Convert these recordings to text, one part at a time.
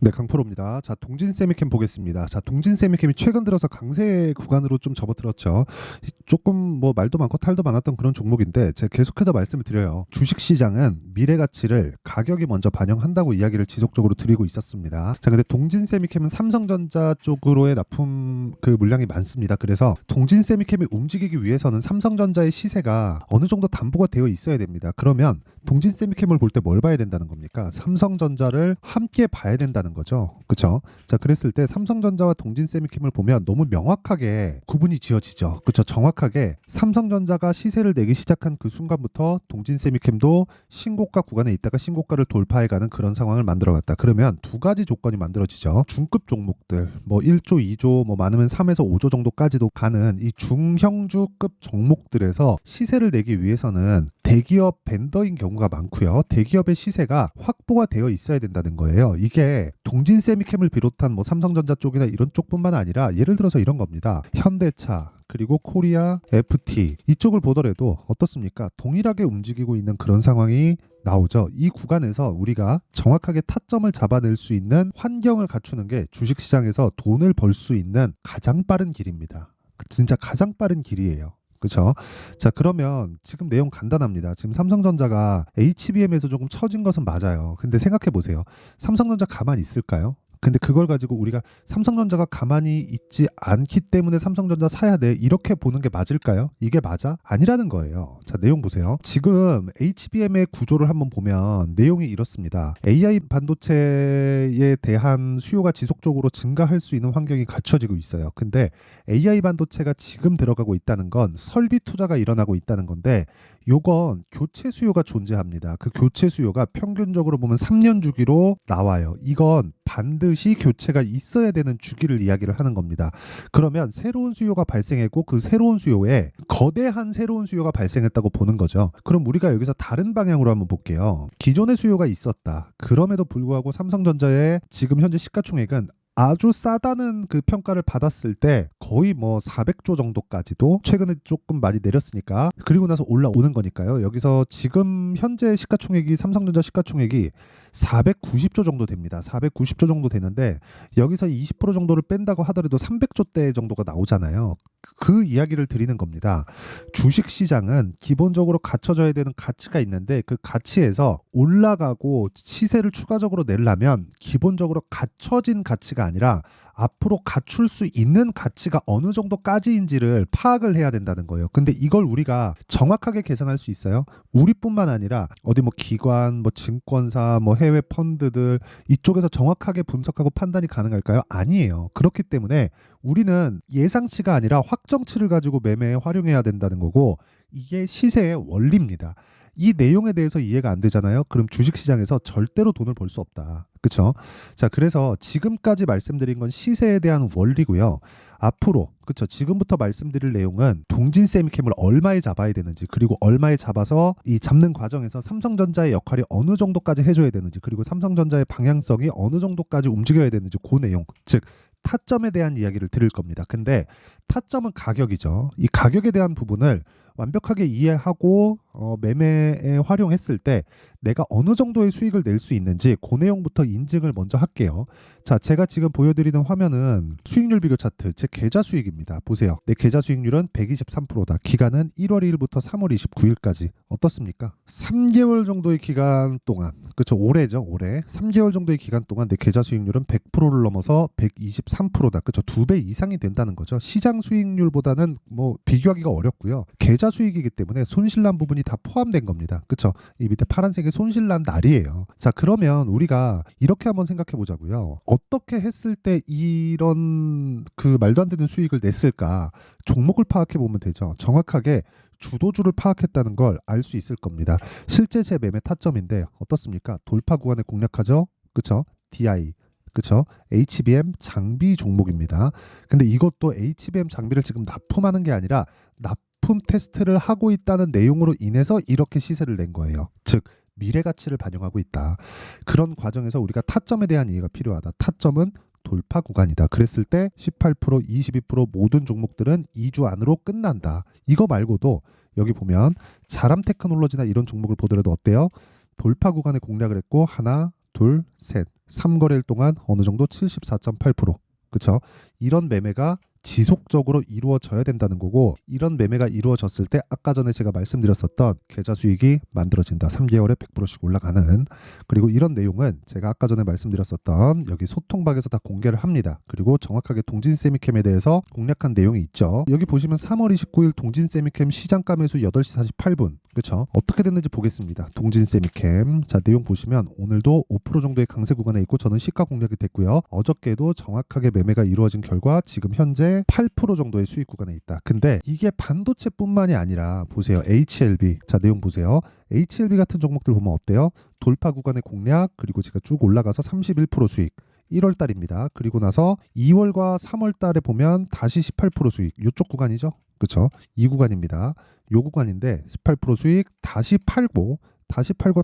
네, 강프로입니다. 자, 동진 세미캠 보겠습니다. 자, 동진 세미캠이 최근 들어서 강세 구간으로 좀 접어들었죠. 조금 뭐 말도 많고 탈도 많았던 그런 종목인데 제가 계속해서 말씀을 드려요. 주식 시장은 미래 가치를 가격이 먼저 반영한다고 이야기를 지속적으로 드리고 있었습니다. 자, 근데 동진 세미캠은 삼성전자 쪽으로의 납품 그 물량이 많습니다. 그래서 동진 세미캠이 움직이기 위해서는 삼성전자의 시세가 어느 정도 담보가 되어 있어야 됩니다. 그러면 동진 세미캠을 볼 때 뭘 봐야 된다는 겁니까? 삼성전자를 함께 봐야 된다는 거죠. 그렇죠? 자, 그랬을 때 삼성전자와 동진 세미캠을 보면 너무 명확하게 구분이 지어지죠. 그렇죠? 정확하게 삼성전자가 시세를 내기 시작한 그 순간부터 동진 세미캠도 신고가 구간에 있다가 신고가를 돌파해가는 그런 상황을 만들어갔다. 그러면 두 가지 조건이 만들어지죠. 중급 종목들, 뭐 1조, 2조, 뭐 많으면 3에서 5조 정도까지도 가는 이 중형주급 종목들에서 시세를 내기 위해서는 대기업 벤더인 경우가 많고요. 대기업의 시세가 확보가 되어 있어야 된다는 거예요. 이게 동진 세미캠을 비롯한 뭐 삼성전자 쪽이나 이런 쪽뿐만 아니라 예를 들어서 이런 겁니다. 현대차 그리고 코리아 FT 이쪽을 보더라도 어떻습니까? 동일하게 움직이고 있는 그런 상황이 나오죠. 이 구간에서 우리가 정확하게 타점을 잡아낼 수 있는 환경을 갖추는 게 주식시장에서 돈을 벌 수 있는 가장 빠른 길입니다. 진짜 가장 빠른 길이에요. 그렇죠? 자, 그러면 지금 내용 간단합니다. 지금 삼성전자가 HBM에서 조금 처진 것은 맞아요. 근데 생각해 보세요. 삼성전자 가만히 있을까요? 근데 그걸 가지고 우리가 삼성전자가 가만히 있지 않기 때문에 삼성전자 사야 돼 이렇게 보는 게 맞을까요? 이게 맞아? 아니라는 거예요. 자, 내용 보세요. 지금 HBM의 구조를 한번 보면 내용이 이렇습니다. AI 반도체에 대한 수요가 지속적으로 증가할 수 있는 환경이 갖춰지고 있어요. 근데 AI 반도체가 지금 들어가고 있다는 건 설비 투자가 일어나고 있다는 건데 요건 교체 수요가 존재합니다. 그 교체 수요가 평균적으로 보면 3년 주기로 나와요. 이건 반드시 교체가 있어야 되는 주기를 이야기를 하는 겁니다. 그러면 새로운 수요가 발생했고 그 새로운 수요에 거대한 새로운 수요가 발생했다고 보는 거죠. 그럼 우리가 여기서 다른 방향으로 한번 볼게요. 기존의 수요가 있었다. 그럼에도 불구하고 삼성전자의 지금 현재 시가총액은 아주 싸다는 그 평가를 받았을 때 거의 뭐 400조 정도까지도 최근에 조금 많이 내렸으니까 그리고 나서 올라오는 거니까요. 여기서 지금 현재 시가총액이 삼성전자 시가총액이 490조 정도 됩니다. 490조 정도 되는데 여기서 20% 정도를 뺀다고 하더라도 300조대 정도가 나오잖아요. 그 이야기를 드리는 겁니다. 주식 시장은 기본적으로 갖춰져야 되는 가치가 있는데 그 가치에서 올라가고 시세를 추가적으로 내려면 기본적으로 갖춰진 가치가 아니라 앞으로 갖출 수 있는 가치가 어느 정도까지인지를 파악을 해야 된다는 거예요. 근데 이걸 우리가 정확하게 계산할 수 있어요? 우리뿐만 아니라 어디 뭐 기관, 뭐 증권사, 뭐 해외 펀드들 이쪽에서 정확하게 분석하고 판단이 가능할까요? 아니에요. 그렇기 때문에 우리는 예상치가 아니라 확정치를 가지고 매매에 활용해야 된다는 거고 이게 시세의 원리입니다. 이 내용에 대해서 이해가 안 되잖아요. 그럼 주식시장에서 절대로 돈을 벌 수 없다. 그렇죠? 자, 그래서 지금까지 말씀드린 건 시세에 대한 원리고요. 앞으로 그렇죠. 지금부터 말씀드릴 내용은 동진 세미캠을 얼마에 잡아야 되는지 그리고 얼마에 잡아서 이 잡는 과정에서 삼성전자의 역할이 어느 정도까지 해줘야 되는지 그리고 삼성전자의 방향성이 어느 정도까지 움직여야 되는지 그 내용 즉 타점에 대한 이야기를 드릴 겁니다. 근데 타점은 가격이죠. 이 가격에 대한 부분을 완벽하게 이해하고 매매에 활용했을 때 내가 어느 정도의 수익을 낼 수 있는지 그 내용부터 인증을 먼저 할게요. 자, 제가 지금 보여드리는 화면은 수익률 비교 차트 제 계좌 수익입니다. 보세요. 내 계좌 수익률은 123%다. 기간은 1월 2일부터 3월 29일까지. 어떻습니까? 3개월 정도의 기간 동안 그렇죠. 올해죠. 올해 3개월 정도의 기간 동안 내 계좌 수익률은 100%를 넘어서 123%다. 그렇죠. 2배 이상이 된다는 거죠. 시장 수익률보다는 뭐 비교하기가 어렵고요. 계좌 수익이기 때문에 손실난 부분이 다 포함된 겁니다. 그렇죠? 이 밑에 파란색이 손실난 날이에요. 자, 그러면 우리가 이렇게 한번 생각해 보자고요. 어떻게 했을 때 이런 그 말도 안 되는 수익을 냈을까? 종목을 파악해 보면 되죠. 정확하게 주도주를 파악했다는 걸 알 수 있을 겁니다. 실제 제 매매 타점인데 어떻습니까? 돌파 구간에 공략하죠. 그렇죠? DI 그렇죠? HBM 장비 종목입니다. 근데 이것도 HBM 장비를 지금 납품하는 게 아니라 납품 테스트를 하고 있다는 내용으로 인해서 이렇게 시세를 낸 거예요. 즉 미래 가치를 반영하고 있다. 그런 과정에서 우리가 타점에 대한 이해가 필요하다. 타점은 돌파 구간이다. 그랬을 때 18%, 22% 모든 종목들은 2주 안으로 끝난다. 이거 말고도 여기 보면 자람 테크놀로지나 이런 종목을 보더라도 어때요? 돌파 구간에 공략을 했고 하나, 둘, 셋, 3거래일 동안 어느 정도 74.8%. 그쵸? 이런 매매가 지속적으로 이루어져야 된다는 거고, 이런 매매가 이루어졌을 때 아까 전에 제가 말씀드렸었던 계좌 수익이 만들어진다. 3개월에 100%씩 올라가는. 그리고 이런 내용은 제가 아까 전에 말씀드렸었던 여기 소통방에서 다 공개를 합니다. 그리고 정확하게 동진 세미캠에 대해서 공략한 내용이 있죠. 여기 보시면 3월 29일 동진 세미캠 시장가 매수 8시 48분. 그렇죠? 어떻게 됐는지 보겠습니다. 동진 세미캠. 자, 내용 보시면 오늘도 5% 정도의 강세 구간에 있고 저는 시가 공략이 됐고요. 어저께도 정확하게 매매가 이루어진 결과 지금 현재 8% 정도의 수익 구간에 있다. 근데 이게 반도체뿐만이 아니라 보세요. HLB. 자, 내용 보세요. HLB 같은 종목들 보면 어때요? 돌파 구간의 공략, 그리고 제가 쭉 올라가서 31% 수익. 1월 달입니다. 그리고 나서 2월과 3월 달에 보면 다시 18% 수익. 이쪽 구간이죠. 그렇죠? 이 구간입니다. 요 구간인데 18% 수익, 다시 팔고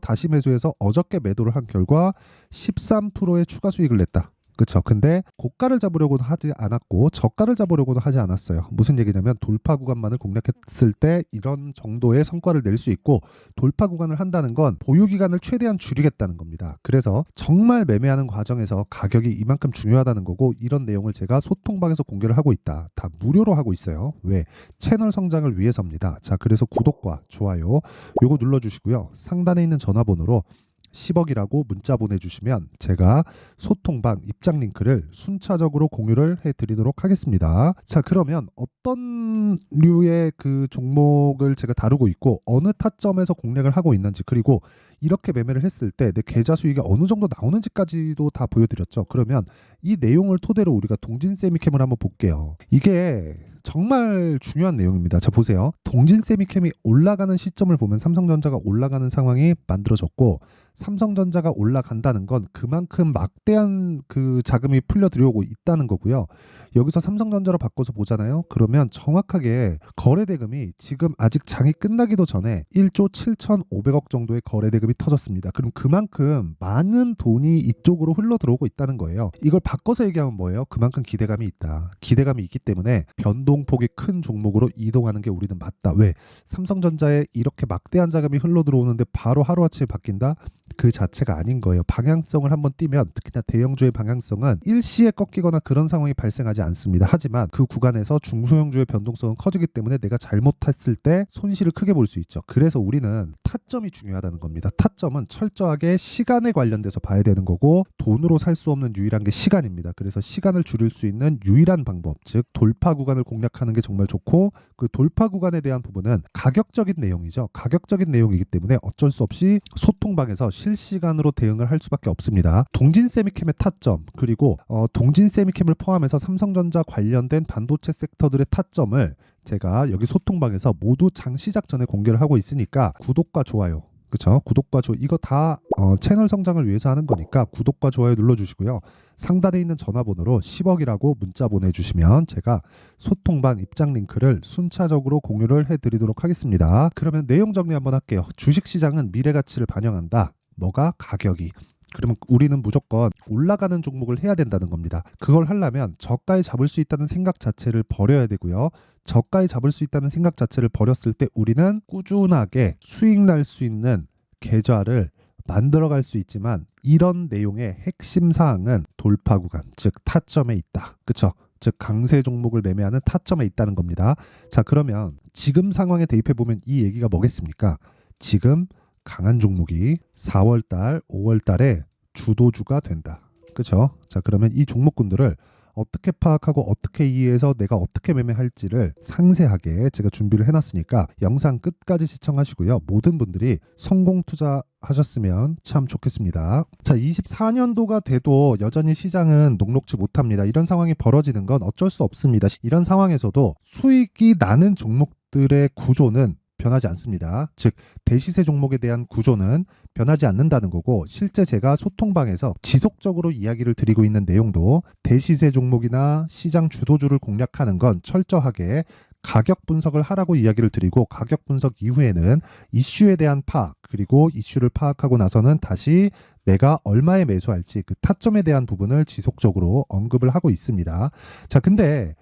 다시 매수해서 어저께 매도를 한 결과 13%의 추가 수익을 냈다. 그쵸. 근데 고가를 잡으려고도 하지 않았고 저가를 잡으려고도 하지 않았어요. 무슨 얘기냐면 돌파 구간만을 공략했을 때 이런 정도의 성과를 낼 수 있고, 돌파 구간을 한다는 건 보유 기간을 최대한 줄이겠다는 겁니다. 그래서 정말 매매하는 과정에서 가격이 이만큼 중요하다는 거고, 이런 내용을 제가 소통방에서 공개를 하고 있다. 다 무료로 하고 있어요. 왜? 채널 성장을 위해서입니다. 자, 그래서 구독과 좋아요 요거 눌러주시고요. 상단에 있는 전화번호로 10억이라고 문자 보내주시면 제가 소통방 입장 링크를 순차적으로 공유를 해드리도록 하겠습니다. 자, 그러면 어떤 류의 그 종목을 제가 다루고 있고 어느 타점에서 공략을 하고 있는지, 그리고 이렇게 매매를 했을 때 내 계좌 수익이 어느 정도 나오는지까지도 다 보여드렸죠. 그러면 이 내용을 토대로 우리가 동진 세미캠을 한번 볼게요. 이게 정말 중요한 내용입니다. 자, 보세요. 동진 세미캠이 올라가는 시점을 보면 삼성전자가 올라가는 상황이 만들어졌고, 삼성전자가 올라간다는 건 그만큼 막대한 그 자금이 풀려 들어오고 있다는 거고요. 여기서 삼성전자로 바꿔서 보잖아요. 그러면 정확하게 거래대금이 지금 아직 장이 끝나기도 전에 1조 7,500억 정도의 거래대금이 터졌습니다. 그럼 그만큼 많은 돈이 이쪽으로 흘러 들어오고 있다는 거예요. 이걸 바꿔서 얘기하면 뭐예요? 그만큼 기대감이 있다. 기대감이 있기 때문에 변동폭이 큰 종목으로 이동하는 게 우리는 맞다. 왜? 삼성전자에 이렇게 막대한 자금이 흘러 들어오는데 바로 하루아침에 바뀐다? 그 자체가 아닌 거예요. 방향성을 한번 띄면, 특히나 대형주의 방향성은 일시에 꺾이거나 그런 상황이 발생하지 않습니다. 하지만 그 구간에서 중소형주의 변동성은 커지기 때문에 내가 잘못했을 때 손실을 크게 볼 수 있죠. 그래서 우리는 타점이 중요하다는 겁니다. 타점은 철저하게 시간에 관련돼서 봐야 되는 거고, 돈으로 살 수 없는 유일한 게 시간입니다. 그래서 시간을 줄일 수 있는 유일한 방법, 즉 돌파 구간을 공략하는 게 정말 좋고, 그 돌파 구간에 대한 부분은 가격적인 내용이죠. 가격적인 내용이기 때문에 어쩔 수 없이 소통방에서 실시간으로 대응을 할 수밖에 없습니다. 동진 세미캠의 타점, 그리고 동진 세미캠을 포함해서 삼성전자 관련된 반도체 섹터들의 타점을 제가 여기 소통방에서 모두 장 시작 전에 공개를 하고 있으니까 구독과 좋아요, 그쵸? 구독과 좋아요 이거 다 채널 성장을 위해서 하는 거니까 구독과 좋아요 눌러주시고요. 상단에 있는 전화번호로 10억이라고 문자 보내주시면 제가 소통방 입장 링크를 순차적으로 공유를 해드리도록 하겠습니다. 그러면 내용 정리 한번 할게요. 주식시장은 미래가치를 반영한다. 뭐가? 가격이. 그러면 우리는 무조건 올라가는 종목을 해야 된다는 겁니다. 그걸 하려면 저가에 잡을 수 있다는 생각 자체를 버려야 되고요. 저가에 잡을 수 있다는 생각 자체를 버렸을 때 우리는 꾸준하게 수익 날 수 있는 계좌를 만들어갈 수 있지만, 이런 내용의 핵심 사항은 돌파 구간, 즉 타점에 있다. 그쵸? 즉 강세 종목을 매매하는 타점에 있다는 겁니다. 자, 그러면 지금 상황에 대입해보면 이 얘기가 뭐겠습니까? 지금 강한 종목이 4월달, 5월달에 주도주가 된다. 그렇죠? 자, 그러면 이 종목군들을 어떻게 파악하고 어떻게 이해해서 내가 어떻게 매매할지를 상세하게 제가 준비를 해놨으니까 영상 끝까지 시청하시고요. 모든 분들이 성공 투자하셨으면 참 좋겠습니다. 자, 24년도가 돼도 여전히 시장은 녹록지 못합니다. 이런 상황이 벌어지는 건 어쩔 수 없습니다. 이런 상황에서도 수익이 나는 종목들의 구조는 변하지 않습니다. 즉 대시세 종목에 대한 구조는 변하지 않는다는 거고, 실제 제가 소통방에서 지속적으로 이야기를 드리고 있는 내용도 대시세 종목이나 시장 주도주를 공략하는 건 철저하게 가격 분석을 하라고 이야기를 드리고, 가격 분석 이후에는 이슈에 대한 파악, 그리고 이슈를 파악하고 나서는 다시 내가 얼마에 매수할지 그 타점에 대한 부분을 지속적으로 언급을 하고 있습니다. 자, 근데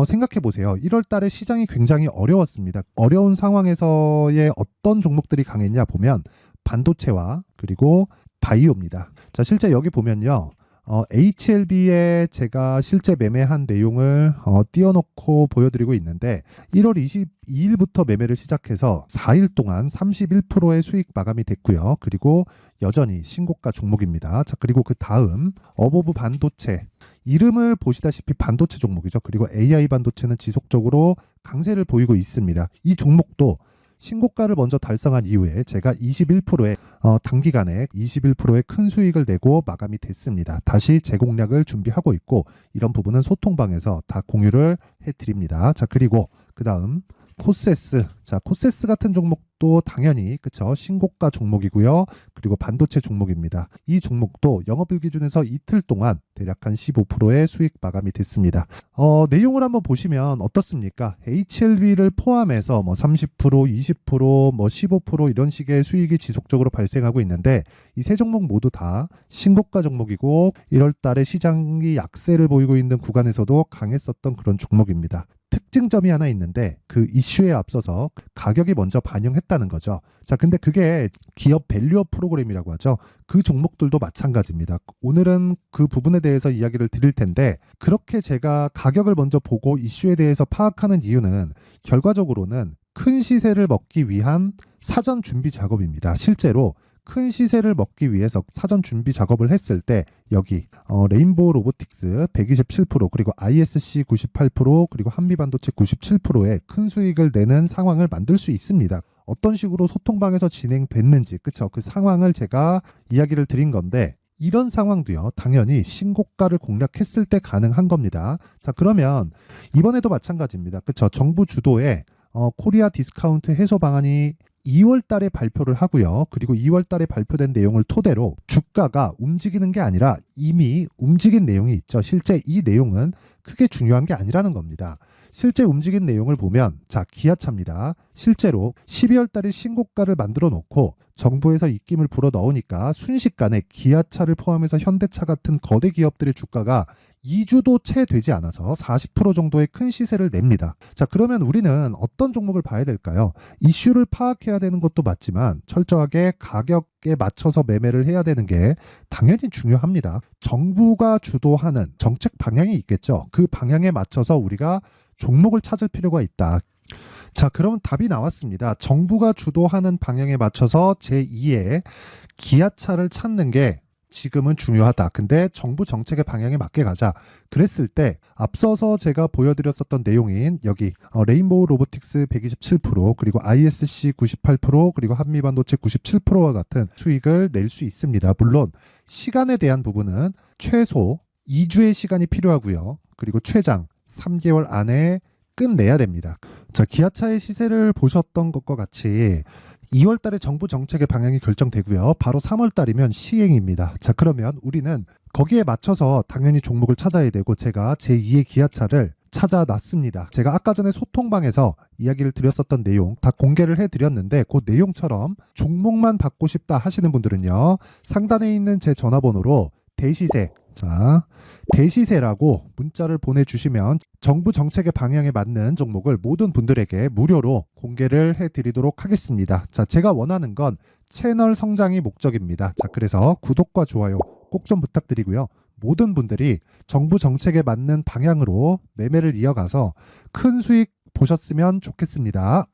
생각해 보세요. 1월 달에 시장이 굉장히 어려웠습니다. 어려운 상황에서의 어떤 종목들이 강했냐 보면 반도체와 그리고 바이오입니다. 자, 실제 여기 보면요. HLB에 제가 실제 매매한 내용을 띄워놓고 보여드리고 있는데 1월 22일부터 매매를 시작해서 4일 동안 31%의 수익 마감이 됐고요. 그리고 여전히 신고가 종목입니다. 자, 그리고 그 다음 어보브 반도체, 이름을 보시다시피 반도체 종목이죠. 그리고 AI 반도체는 지속적으로 강세를 보이고 있습니다. 이 종목도 신고가를 먼저 달성한 이후에 제가 21%의 단기간에 21%의 큰 수익을 내고 마감이 됐습니다. 다시 재공략을 준비하고 있고 이런 부분은 소통방에서 다 공유를 해드립니다. 자, 그리고 그 다음 코세스. 자, 코세스 같은 종목도 당연히 그쵸, 신고가 종목이고요. 그리고 반도체 종목입니다. 이 종목도 영업일 기준에서 이틀 동안 대략 한 15%의 수익 마감이 됐습니다. 내용을 한번 보시면 어떻습니까? HLB를 포함해서 뭐 30%, 20%, 뭐 15% 이런 식의 수익이 지속적으로 발생하고 있는데 이 세 종목 모두 다 신고가 종목이고 1월 달에 시장이 약세를 보이고 있는 구간에서도 강했었던 그런 종목입니다. 특징점이 하나 있는데 그 이슈에 앞서서 가격이 먼저 반영했다는 거죠. 자, 근데 그게 기업 밸류업 프로그램이라고 하죠. 그 종목들도 마찬가지입니다. 오늘은 그 부분에 대해서 이야기를 드릴 텐데 그렇게 제가 가격을 먼저 보고 이슈에 대해서 파악하는 이유는 결과적으로는 큰 시세를 먹기 위한 사전 준비 작업입니다. 실제로 큰 시세를 먹기 위해서 사전 준비 작업을 했을 때 여기 레인보우 로보틱스 127% 그리고 ISC 98% 그리고 한미반도체 97%의 큰 수익을 내는 상황을 만들 수 있습니다. 어떤 식으로 소통방에서 진행됐는지 그쵸, 그 상황을 제가 이야기를 드린 건데 이런 상황도요 당연히 신고가를 공략했을 때 가능한 겁니다. 자, 그러면 이번에도 마찬가지입니다. 그쵸, 정부 주도의 코리아 디스카운트 해소 방안이 2월 달에 발표를 하고요. 그리고 2월 달에 발표된 내용을 토대로 주가가 움직이는 게 아니라 이미 움직인 내용이 있죠. 실제 이 내용은 크게 중요한 게 아니라는 겁니다. 실제 움직인 내용을 보면 자, 기아차입니다. 실제로 12월 달에 신고가를 만들어 놓고 정부에서 입김을 불어 넣으니까 순식간에 기아차를 포함해서 현대차 같은 거대 기업들의 주가가 2주도 채 되지 않아서 40% 정도의 큰 시세를 냅니다. 자, 그러면 우리는 어떤 종목을 봐야 될까요? 이슈를 파악해야 되는 것도 맞지만 철저하게 가격에 맞춰서 매매를 해야 되는 게 당연히 중요합니다. 정부가 주도하는 정책 방향이 있겠죠. 그 방향에 맞춰서 우리가 종목을 찾을 필요가 있다. 자, 그러면 답이 나왔습니다. 정부가 주도하는 방향에 맞춰서 제2의 기아차를 찾는 게 지금은 중요하다. 근데 정부 정책의 방향에 맞게 가자. 그랬을 때 앞서서 제가 보여드렸었던 내용인 여기 레인보우 로보틱스 127% 그리고 ISC 98% 그리고 한미반도체 97%와 같은 수익을 낼 수 있습니다. 물론 시간에 대한 부분은 최소 2주의 시간이 필요하고요. 그리고 최장 3개월 안에 끝내야 됩니다. 자, 기아차의 시세를 보셨던 것과 같이 2월 달에 정부 정책의 방향이 결정되고요. 바로 3월 달이면 시행입니다. 자, 그러면 우리는 거기에 맞춰서 당연히 종목을 찾아야 되고 제가 제2의 기아차를 찾아놨습니다. 제가 아까 전에 소통방에서 이야기를 드렸었던 내용 다 공개를 해드렸는데 그 내용처럼 종목만 받고 싶다 하시는 분들은요. 상단에 있는 제 전화번호로 대시세, 자, 대시세라고 문자를 보내주시면 정부 정책의 방향에 맞는 종목을 모든 분들에게 무료로 공개를 해드리도록 하겠습니다. 자, 제가 원하는 건 채널 성장이 목적입니다. 자, 그래서 구독과 좋아요 꼭 좀 부탁드리고요. 모든 분들이 정부 정책에 맞는 방향으로 매매를 이어가서 큰 수익 보셨으면 좋겠습니다.